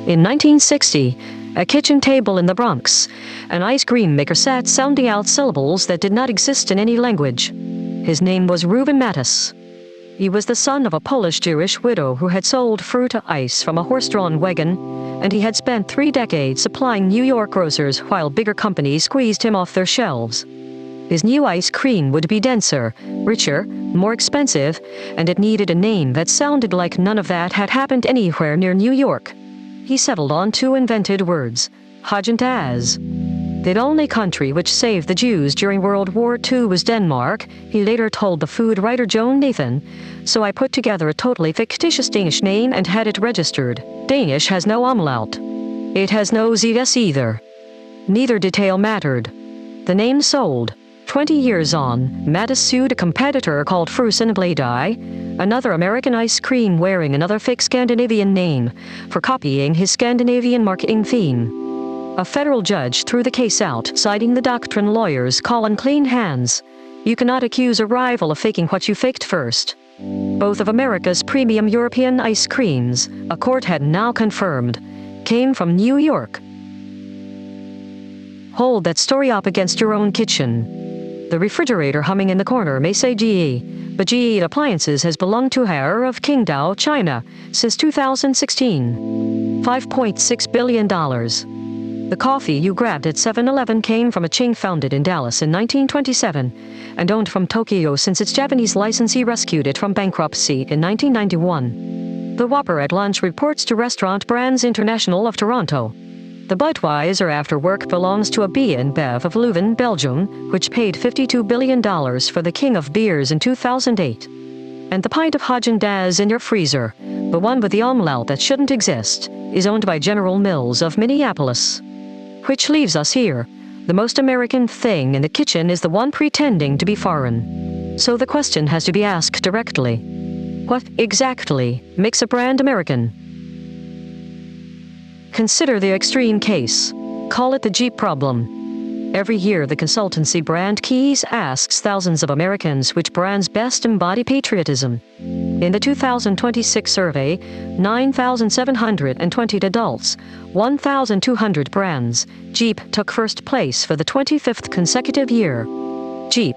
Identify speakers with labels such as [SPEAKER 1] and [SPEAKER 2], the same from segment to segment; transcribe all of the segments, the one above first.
[SPEAKER 1] In 1960, a kitchen table in the Bronx, an ice cream maker sat sounding out syllables that did not exist in any language. His name was Reuben Mattis. He was the son of a Polish-Jewish widow who had sold fruit ice from a horse-drawn wagon, and he had spent 3 decades supplying New York grocers while bigger companies squeezed him off their shelves. His new ice cream would be denser, richer, more expensive, and it needed a name that sounded like none of that had happened anywhere near New York. He settled on 2 invented words, Häagen-Dazs. The only country which saved the Jews during World War II was Denmark, he later told the food writer Joan Nathan, so I put together a totally fictitious Danish name and had it registered. Danish has no umlaut. It has no ZS either. Neither detail mattered. The name sold. 20 years on, Mattis sued a competitor called Frusen Bladei, another American ice cream wearing another fake Scandinavian name, for copying his Scandinavian marketing theme. A federal judge threw the case out, citing the doctrine lawyers call unclean hands. You cannot accuse a rival of faking what you faked first. Both of America's premium European ice creams, a court had now confirmed, came from New York. Hold that story up against your own kitchen. The refrigerator humming in the corner may say GE, but GE Appliances has belonged to Heir of Qingdao, China, since 2016. $5.6 billion. The coffee you grabbed at 7-Eleven came from a chain founded in Dallas in 1927 and owned from Tokyo since its Japanese licensee rescued it from bankruptcy in 1991. The Whopper at lunch reports to Restaurant Brands International of Toronto. The Budweiser After Work belongs to a B&Bev of Leuven, Belgium, which paid $52 billion for the king of beers in 2008. And the pint of Häagen-Dazs in your freezer, the one with the umlaut that shouldn't exist, is owned by General Mills of Minneapolis. Which leaves us here. The most American thing in the kitchen is the one pretending to be foreign. So the question has to be asked directly. What exactly makes a brand American? Consider the extreme case. Call it the Jeep problem. Every year, the consultancy brand Keys asks thousands of Americans which brands best embody patriotism. In the 2026 survey, 9,720 adults, 1,200 brands, Jeep took first place for the 25th consecutive year. Jeep,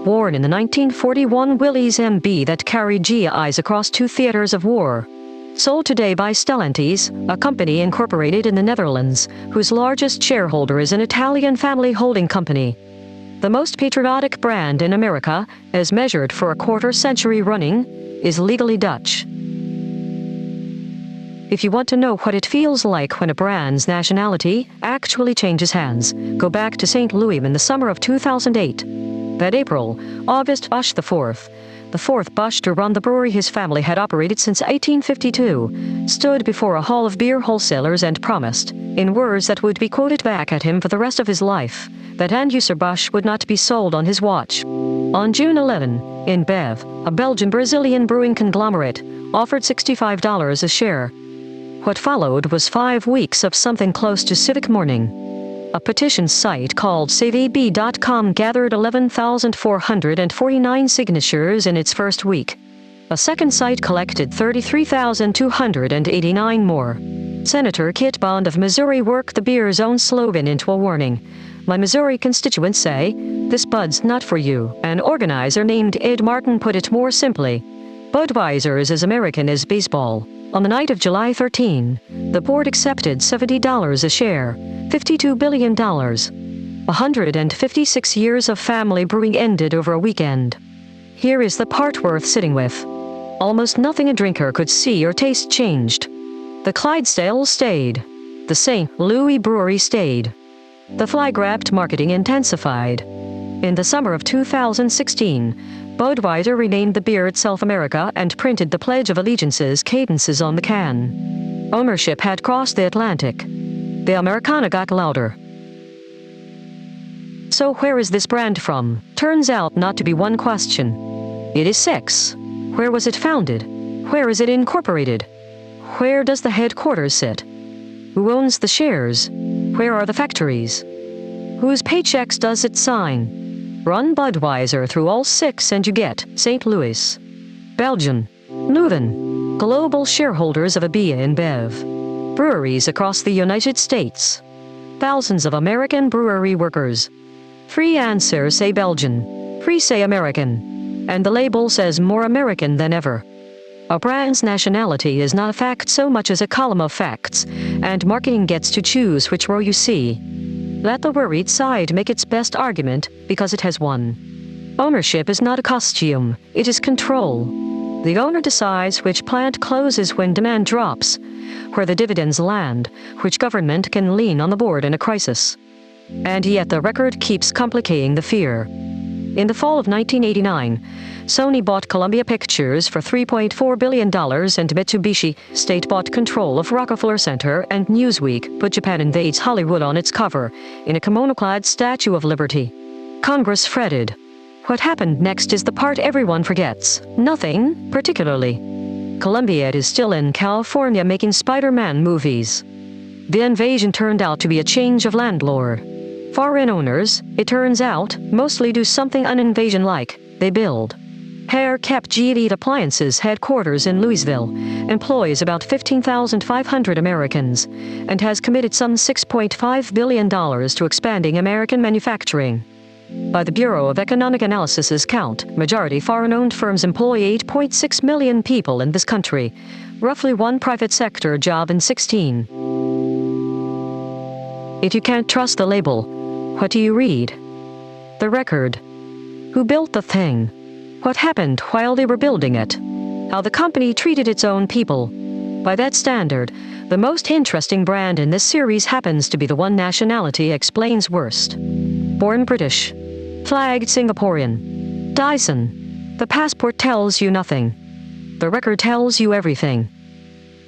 [SPEAKER 1] born in the 1941 Willys MB that carried GIs across 2 theaters of war. Sold today by Stellantis, a company incorporated in the Netherlands, whose largest shareholder is an Italian family holding company. The most patriotic brand in America, as measured for a quarter-century running, is legally Dutch. If you want to know what it feels like when a brand's nationality actually changes hands, go back to St. Louis in the summer of 2008. That April, August Busch IV, the 4th Busch to run the brewery his family had operated since 1852, stood before a hall of beer wholesalers and promised, in words that would be quoted back at him for the rest of his life, that Anheuser-Busch would not be sold on his watch. On June 11, InBev, a Belgian-Brazilian brewing conglomerate, offered $65 a share. What followed was 5 weeks of something close to civic mourning. A petition site called SaveAB.com gathered 11,449 signatures in its first week. A second site collected 33,289 more. Senator Kit Bond of Missouri worked the beer's own slogan into a warning. My Missouri constituents say, "This Bud's not for you." An organizer named Ed Martin put it more simply, Budweiser is as American as baseball. On the night of July 13, the board accepted $70 a share, $52 billion. 156 years of family brewing ended over a weekend. Here is the part worth sitting with. Almost nothing a drinker could see or taste changed. The Clydesdale stayed. The St. Louis brewery stayed. The fly-grabbed marketing intensified. In the summer of 2016, Budweiser renamed the beer itself America and printed the Pledge of Allegiance's cadences on the can. Ownership had crossed the Atlantic. The Americana got louder. So where is this brand from? Turns out not to be one question. It is 6. Where was it founded? Where is it incorporated? Where does the headquarters sit? Who owns the shares? Where are the factories? Whose paychecks does it sign? Run Budweiser through all 6 and you get St. Louis, Belgium, Leuven, global shareholders of AB InBev. breweries across the United States. Thousands of American brewery workers. Free answer say Belgian. Free say American. And the label says more American than ever. A brand's nationality is not a fact so much as a column of facts, and marketing gets to choose which row you see. Let the worried side make its best argument because it has won. Ownership is not a costume, it is control. The owner decides which plant closes when demand drops, where the dividends land, which government can lean on the board in a crisis. And yet the record keeps complicating the fear. In the fall of 1989, Sony bought Columbia Pictures for $3.4 billion and Mitsubishi State bought control of Rockefeller Center, and Newsweek put Japan Invades Hollywood on its cover in a kimono-clad Statue of Liberty. Congress fretted. What happened next is the part everyone forgets. Nothing, particularly. Columbia is still in California making Spider-Man movies. The invasion turned out to be a change of landlord. Foreign owners, it turns out, mostly do something un-invasion-like. They build. Hare kept GE Appliances headquarters in Louisville, employs about 15,500 Americans, and has committed some $6.5 billion to expanding American manufacturing. By the Bureau of Economic Analysis's count, majority foreign-owned firms employ 8.6 million people in this country, roughly one private sector job in 16. If you can't trust the label, what do you read? The record. Who built the thing? What happened while they were building it? How the company treated its own people? By that standard, the most interesting brand in this series happens to be the one nationality explains worst. Born British. Flagged Singaporean. Dyson. The passport tells you nothing. The record tells you everything.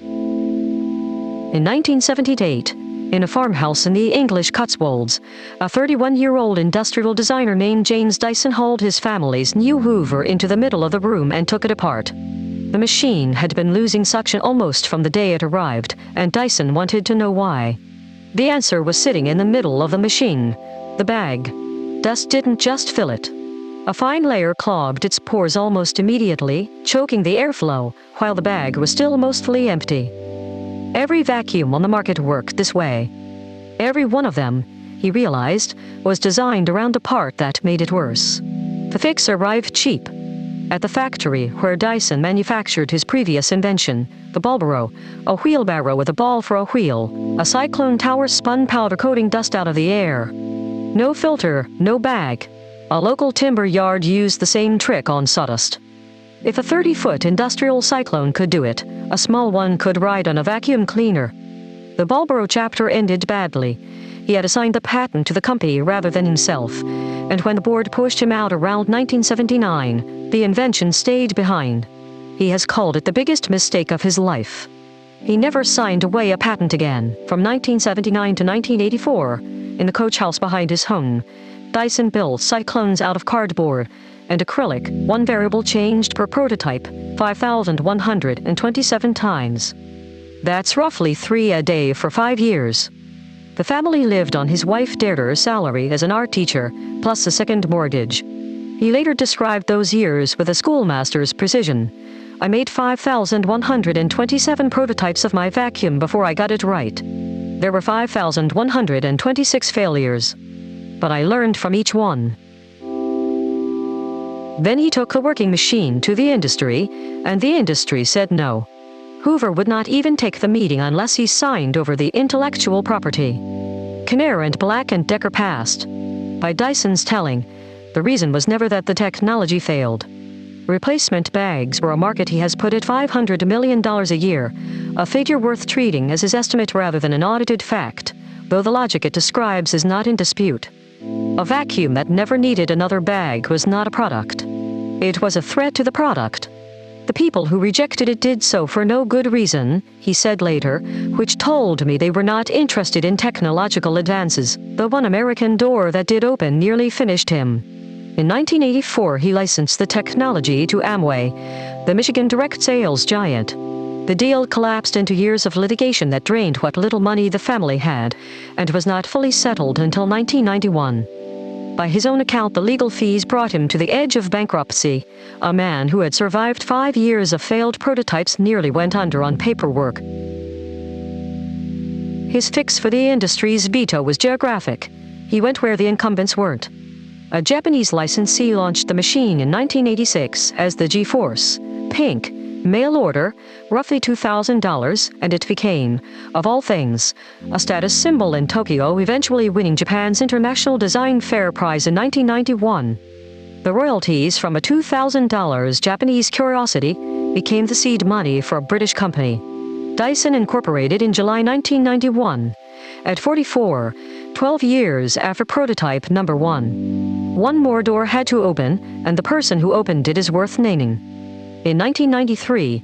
[SPEAKER 1] In 1978, in a farmhouse in the English Cotswolds, a 31-year-old industrial designer named James Dyson hauled his family's new Hoover into the middle of the room and took it apart. The machine had been losing suction almost from the day it arrived, and Dyson wanted to know why. The answer was sitting in the middle of the machine. The bag. Dust didn't just fill it. A fine layer clogged its pores almost immediately, choking the airflow, while the bag was still mostly empty. Every vacuum on the market worked this way. Every one of them, he realized, was designed around a part that made it worse. The fix arrived cheap. At the factory where Dyson manufactured his previous invention, the Bulbaro, a wheelbarrow with a ball for a wheel, a cyclone tower spun powder coating dust out of the air. No filter, no bag. A local timber yard used the same trick on sawdust. If a 30-foot industrial cyclone could do it, a small one could ride on a vacuum cleaner. The Bulbaro chapter ended badly. He had assigned the patent to the company rather than himself, and when the board pushed him out around 1979, the invention stayed behind. He has called it the biggest mistake of his life. He never signed away a patent again. From 1979 to 1984, in the coach house behind his home, Dyson built cyclones out of cardboard and acrylic, one variable changed per prototype, 5,127 times. That's roughly 3 a day for 5 years. The family lived on his wife Deirdre's salary as an art teacher, plus a second mortgage. He later described those years with a schoolmaster's precision. I made 5,127 prototypes of my vacuum before I got it right. There were 5,126 failures. But I learned from each one. Then he took the working machine to the industry, and the industry said no. Hoover would not even take the meeting unless he signed over the intellectual property. Kinnear and Black & Decker passed. By Dyson's telling, the reason was never that the technology failed. Replacement bags were a market he has put at $500 million a year, a figure worth treating as his estimate rather than an audited fact, though the logic it describes is not in dispute. A vacuum that never needed another bag was not a product. It was a threat to the product. The people who rejected it did so for no good reason, he said later, which told me they were not interested in technological advances. The one American door that did open nearly finished him. In 1984, he licensed the technology to Amway, the Michigan direct sales giant. The deal collapsed into years of litigation that drained what little money the family had, and was not fully settled until 1991. By his own account, the legal fees brought him to the edge of bankruptcy. A man who had survived 5 years of failed prototypes nearly went under on paperwork. His fix for the industry's veto was geographic. He went where the incumbents weren't. A Japanese licensee launched the machine in 1986 as the G-Force. Pink, mail order, roughly $2,000, and it became, of all things, a status symbol in Tokyo, eventually winning Japan's International Design Fair Prize in 1991. The royalties from a $2,000 Japanese curiosity became the seed money for a British company. Dyson Incorporated in July 1991. At 44, 12 years after prototype number 1. One more door had to open, and the person who opened it is worth naming. In 1993,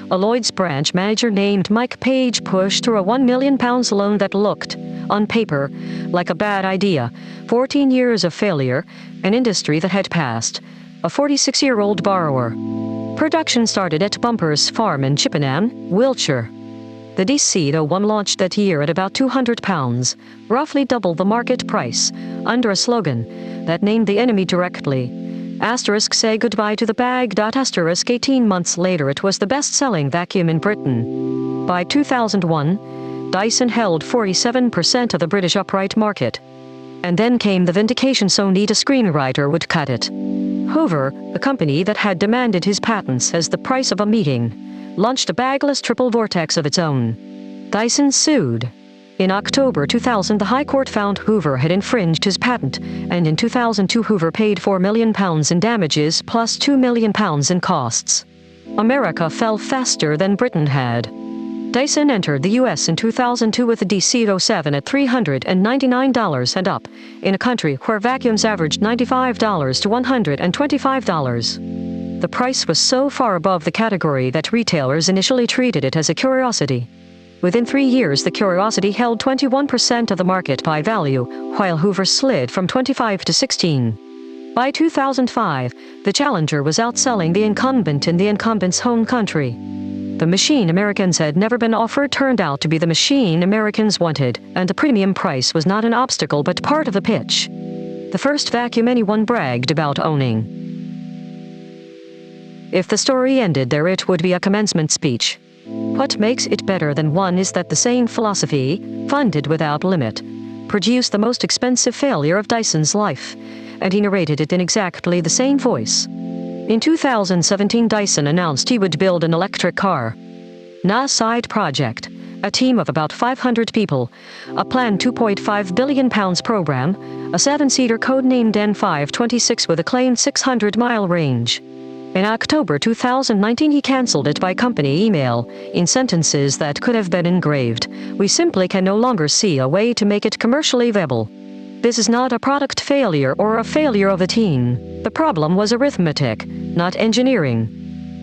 [SPEAKER 1] a Lloyd's branch manager named Mike Page pushed through a £1 million loan that looked, on paper, like a bad idea. 14 years of failure, an industry that had passed. A 46-year-old borrower. Production started at Bumpers Farm in Chippenham, Wiltshire. The DC-01 launched that year at about £200, roughly double the market price, under a slogan that named the enemy directly. Asterisk say goodbye to the bag. Asterisk 18 months later it was the best-selling vacuum in Britain. By 2001, Dyson held 47% of the British upright market. And then came the vindication so neat a screenwriter would cut it. Hoover, the company that had demanded his patents as the price of a meeting, launched a bagless triple vortex of its own. Dyson sued. In October 2000, the High Court found Hoover had infringed his patent, and in 2002 Hoover paid £4 million in damages plus £2 million in costs. America fell faster than Britain had. Dyson entered the U.S. in 2002 with the DC-07 at $399 and up, in a country where vacuums averaged $95 to $125. The price was so far above the category that retailers initially treated it as a curiosity. Within 3 years, the curiosity held 21% of the market by value, while Hoover slid from 25 to 16. By 2005, the challenger was outselling the incumbent in the incumbent's home country. The machine Americans had never been offered turned out to be the machine Americans wanted, and the premium price was not an obstacle but part of the pitch. The first vacuum anyone bragged about owning. If the story ended there, it would be a commencement speech. What makes it better than one is that the same philosophy, funded without limit, produced the most expensive failure of Dyson's life, and he narrated it in exactly the same voice. In 2017, Dyson announced he would build an electric car. A side project, a team of about 500 people, a planned £2.5 billion program, a 7-seater codenamed N526 with a claimed 600-mile range. In October 2019, he cancelled it by company email, in sentences that could have been engraved. We simply can no longer see a way to make it commercially viable. This is not a product failure or a failure of the team. The problem was arithmetic, not engineering.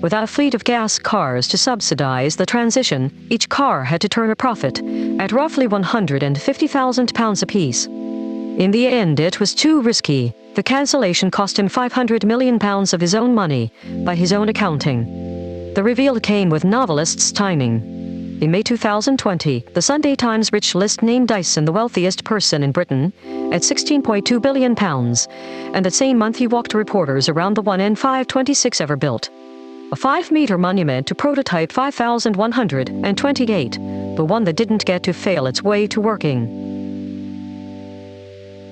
[SPEAKER 1] Without a fleet of gas cars to subsidize the transition, each car had to turn a profit, at roughly £150,000 apiece. In the end, it was too risky. The cancellation cost him £500 million of his own money, by his own accounting. The reveal came with novelists' timing. In May 2020, the Sunday Times rich list named Dyson the wealthiest person in Britain, at £16.2 billion, and that same month he walked reporters around the one N526 ever built. A 5-meter monument to prototype 5128, the one that didn't get to fail its way to working.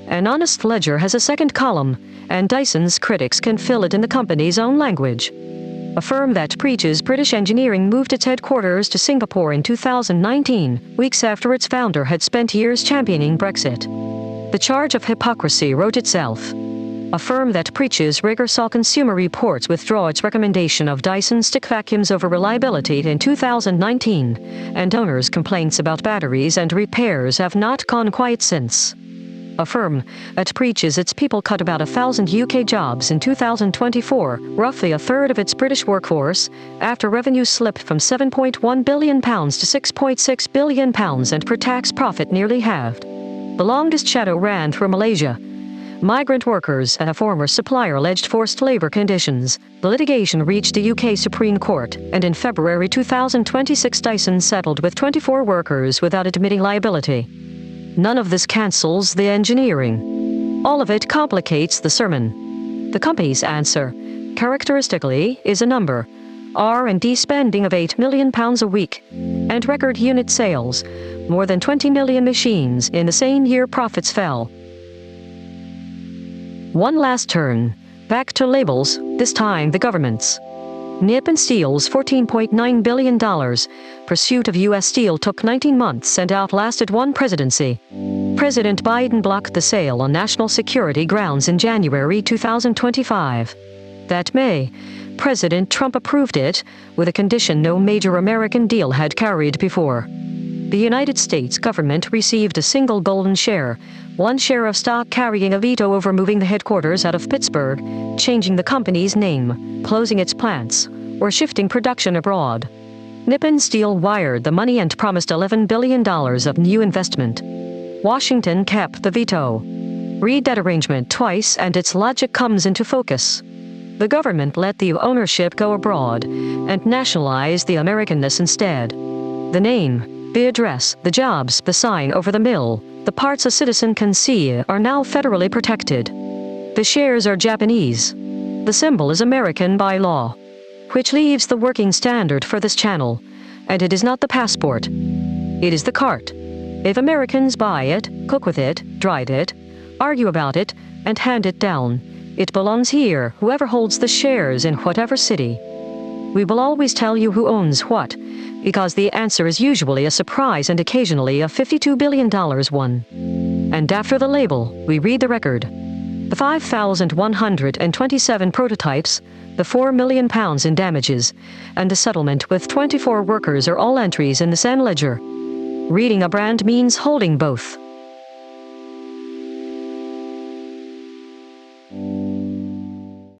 [SPEAKER 1] An honest ledger has a second column, and Dyson's critics can fill it in the company's own language. A firm that preaches British engineering moved its headquarters to Singapore in 2019, weeks after its founder had spent years championing Brexit. The charge of hypocrisy wrote itself. A firm that preaches rigor saw Consumer Reports withdraw its recommendation of Dyson stick vacuums over reliability in 2019, and owners' complaints about batteries and repairs have not gone quiet since. A firm that preaches its people cut about 1,000 UK jobs in 2024, roughly a third of its British workforce, after revenue slipped from £7.1 billion to £6.6 billion and per-tax profit nearly halved. The longest shadow ran through Malaysia. Migrant workers and a former supplier alleged forced labor conditions. The litigation reached the UK Supreme Court, and in February 2026 Dyson settled with 24 workers without admitting liability. None of this cancels the engineering. All of it complicates the sermon. The company's answer, characteristically, is a number. R&D spending of £8 million a week, and record unit sales, more than 20 million machines. In the same year, profits fell. One last turn, back to labels, this time the government's. Nippon Steel's $14.9 billion pursuit of U.S. Steel took 19 months and outlasted one presidency. President Biden blocked the sale on national security grounds in January 2025. That May, President Trump approved it, with a condition no major American deal had carried before. The United States government received a single golden share, one share of stock carrying a veto over moving the headquarters out of Pittsburgh, changing the company's name, closing its plants, or shifting production abroad. Nippon Steel wired the money and promised $11 billion of new investment. Washington kept the veto. Read that arrangement twice and its logic comes into focus. The government let the ownership go abroad and nationalized the Americanness instead. The name, the address, the jobs, the sign over the mill, the parts a citizen can see are now federally protected. The shares are Japanese. The symbol is American by law, which leaves the working standard for this channel, and it is not the passport. It is the cart. If Americans buy it, cook with it, drive it, argue about it, and hand it down, it belongs here, whoever holds the shares in whatever city. We will always tell you who owns what, because the answer is usually a surprise and occasionally a $52 billion one. And after the label, we read the record. The 5,127 prototypes, the £4 million in damages, and the settlement with 24 workers are all entries in the Sen ledger. Reading a brand means holding both.